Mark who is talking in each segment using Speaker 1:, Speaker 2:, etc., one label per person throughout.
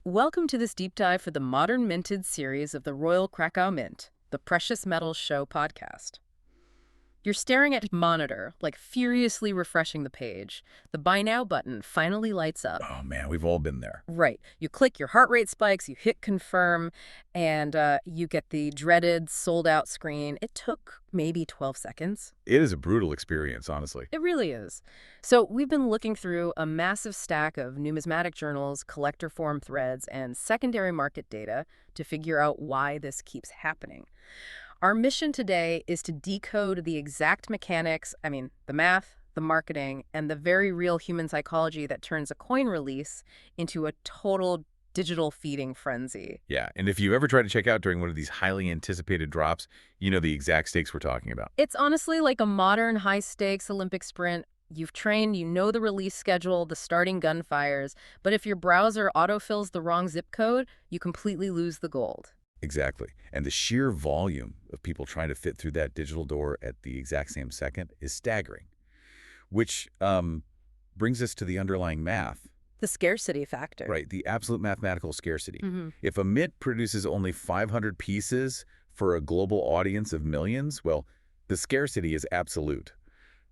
Speaker 1: Welcome to this deep dive for the Modern Minted series of the Royal Krakow Mint, the Precious Metals Show podcast. You're staring at a monitor, like furiously refreshing the page. The Buy Now button finally lights up.
Speaker 2: Oh man, we've all been there.
Speaker 1: Right. You click, your heart rate spikes, you hit confirm, and you get the dreaded sold-out screen. It took maybe 12 seconds.
Speaker 2: It is a brutal experience, honestly.
Speaker 1: It really is. So we've been looking through a massive stack of numismatic journals, collector forum threads, and secondary market data to figure out why this keeps happening. Our mission today is to decode the exact mechanics, the math, the marketing, and the very real human psychology that turns a coin release into a total digital feeding frenzy.
Speaker 2: Yeah, and if you've ever tried to check out during one of these highly anticipated drops, you know the exact stakes we're talking about.
Speaker 1: It's honestly like a modern high-stakes Olympic sprint. You've trained, you know the release schedule, the starting gunfires, but if your browser autofills the wrong zip code, you completely lose the gold.
Speaker 2: Exactly. And the sheer volume of people trying to fit through that digital door at the exact same second is staggering, which brings us to the underlying math.
Speaker 1: The scarcity factor.
Speaker 2: Right, the absolute mathematical scarcity.
Speaker 1: Mm-hmm.
Speaker 2: If a mint produces only 500 pieces for a global audience of millions, well, the scarcity is absolute.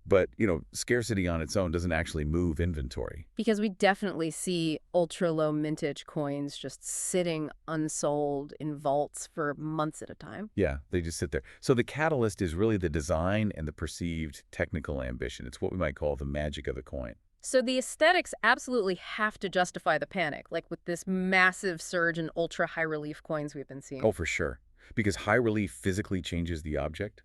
Speaker 2: But, scarcity on its own doesn't actually move inventory.
Speaker 1: Because we definitely see ultra-low mintage coins just sitting unsold in vaults for months at a time.
Speaker 2: Yeah, they just sit there. So the catalyst is really the design and the perceived technical ambition. It's what we might call the magic of the coin.
Speaker 1: So the aesthetics absolutely have to justify the panic, like with this massive surge in ultra-high relief coins we've been seeing.
Speaker 2: Oh, for sure. Because high relief physically changes the object.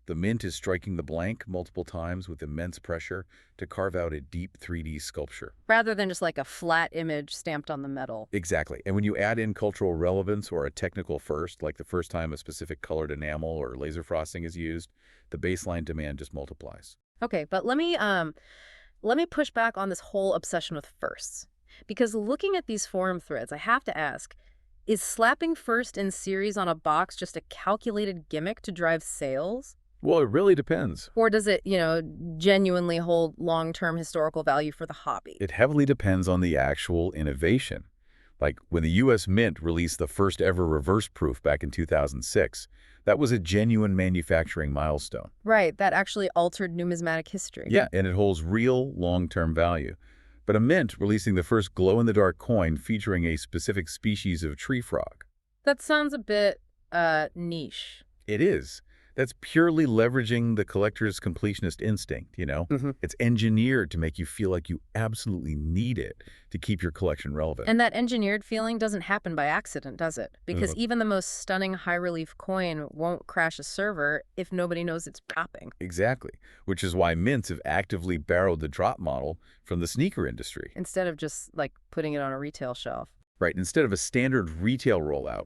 Speaker 2: The mint is striking the blank multiple times with immense pressure to carve out a deep 3D sculpture.
Speaker 1: Rather than just like a flat image stamped on the metal.
Speaker 2: Exactly. And when you add in cultural relevance or a technical first, like the first time a specific colored enamel or laser frosting is used, the baseline demand just multiplies.
Speaker 1: Okay, but let me push back on this whole obsession with firsts. Because looking at these forum threads, I have to ask, is slapping first in series on a box just a calculated gimmick to drive sales?
Speaker 2: Well, it really depends.
Speaker 1: Or does it, genuinely hold long-term historical value for the hobby?
Speaker 2: It heavily depends on the actual innovation. Like when the U.S. Mint released the first ever reverse proof back in 2006, that was a genuine manufacturing milestone.
Speaker 1: Right, that actually altered numismatic history.
Speaker 2: Yeah, and it holds real long-term value. But a mint releasing the first glow-in-the-dark coin featuring a specific species of tree frog.
Speaker 1: That sounds a bit, niche.
Speaker 2: It is. That's purely leveraging the collector's completionist instinct,
Speaker 1: Mm-hmm.
Speaker 2: It's engineered to make you feel like you absolutely need it to keep your collection relevant.
Speaker 1: And that engineered feeling doesn't happen by accident, does it? Because even the most stunning high-relief coin won't crash a server if nobody knows it's dropping.
Speaker 2: Exactly, which is why mints have actively borrowed the drop model from the sneaker industry.
Speaker 1: Instead of just, putting it on a retail shelf.
Speaker 2: Right, instead of a standard retail rollout,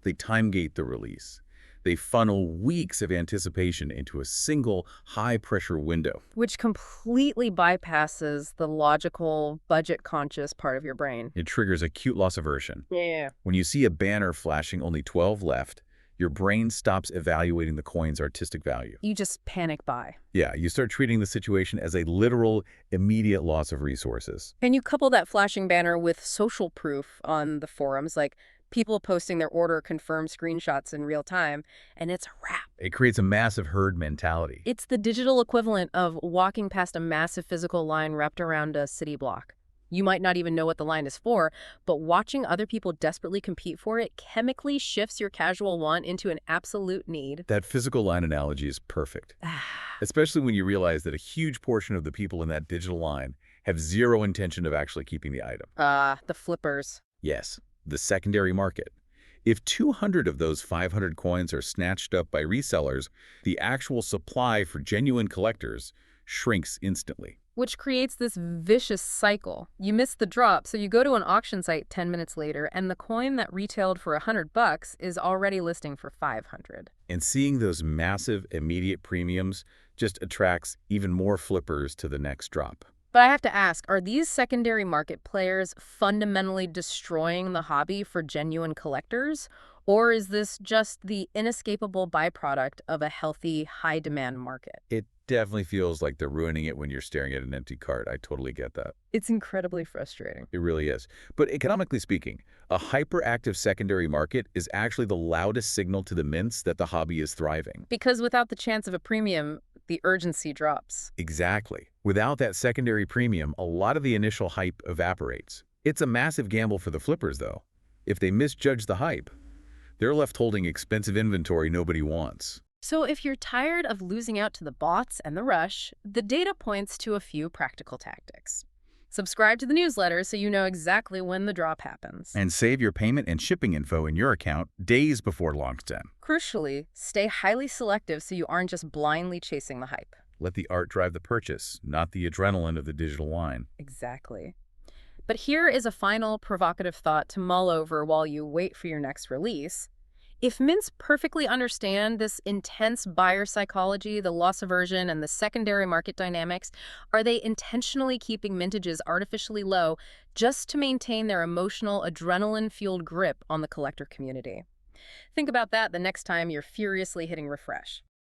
Speaker 2: they time-gate the release. They funnel weeks of anticipation into a single high-pressure window.
Speaker 1: Which completely bypasses the logical, budget-conscious part of your brain.
Speaker 2: It triggers acute loss aversion.
Speaker 1: Yeah.
Speaker 2: When you see a banner flashing only 12 left, your brain stops evaluating the coin's artistic value.
Speaker 1: You just panic buy.
Speaker 2: Yeah, you start treating the situation as a literal, immediate loss of resources.
Speaker 1: And you couple that flashing banner with social proof on the forums, like people posting their order confirmed screenshots in real time, and it's a wrap.
Speaker 2: It creates a massive herd mentality.
Speaker 1: It's the digital equivalent of walking past a massive physical line wrapped around a city block. You might not even know what the line is for, but watching other people desperately compete for it chemically shifts your casual want into an absolute need.
Speaker 2: That physical line analogy is perfect, especially when you realize that a huge portion of the people in that digital line have zero intention of actually keeping the item.
Speaker 1: The flippers.
Speaker 2: Yes, the secondary market. If 200 of those 500 coins are snatched up by resellers, the actual supply for genuine collectors shrinks instantly.
Speaker 1: Which creates this vicious cycle. You miss the drop, so you go to an auction site 10 minutes later, and the coin that retailed for $100 is already listing for $500.
Speaker 2: And seeing those massive immediate premiums just attracts even more flippers to the next drop.
Speaker 1: But I have to ask, are these secondary market players fundamentally destroying the hobby for genuine collectors? Or is this just the inescapable byproduct of a healthy, high-demand market?
Speaker 2: It Definitely feels like they're ruining it when you're staring at an empty cart. I totally get that.
Speaker 1: It's incredibly frustrating.
Speaker 2: It really is. But economically speaking, a hyperactive secondary market is actually the loudest signal to the mints that the hobby is thriving.
Speaker 1: Because without the chance of a premium, the urgency drops.
Speaker 2: Exactly. Without that secondary premium, a lot of the initial hype evaporates. It's a massive gamble for the flippers, though. If they misjudge the hype, they're left holding expensive inventory nobody wants.
Speaker 1: So if you're tired of losing out to the bots and the rush, the data points to a few practical tactics. Subscribe to the newsletter so you know exactly when the drop happens.
Speaker 2: And save your payment and shipping info in your account days before launch time.
Speaker 1: Crucially, stay highly selective so you aren't just blindly chasing the hype.
Speaker 2: Let the art drive the purchase, not the adrenaline of the digital wine.
Speaker 1: Exactly. But here is a final provocative thought to mull over while you wait for your next release. If mints perfectly understand this intense buyer psychology, the loss aversion, and the secondary market dynamics, are they intentionally keeping mintages artificially low just to maintain their emotional, adrenaline-fueled grip on the collector community? Think about that the next time you're furiously hitting refresh.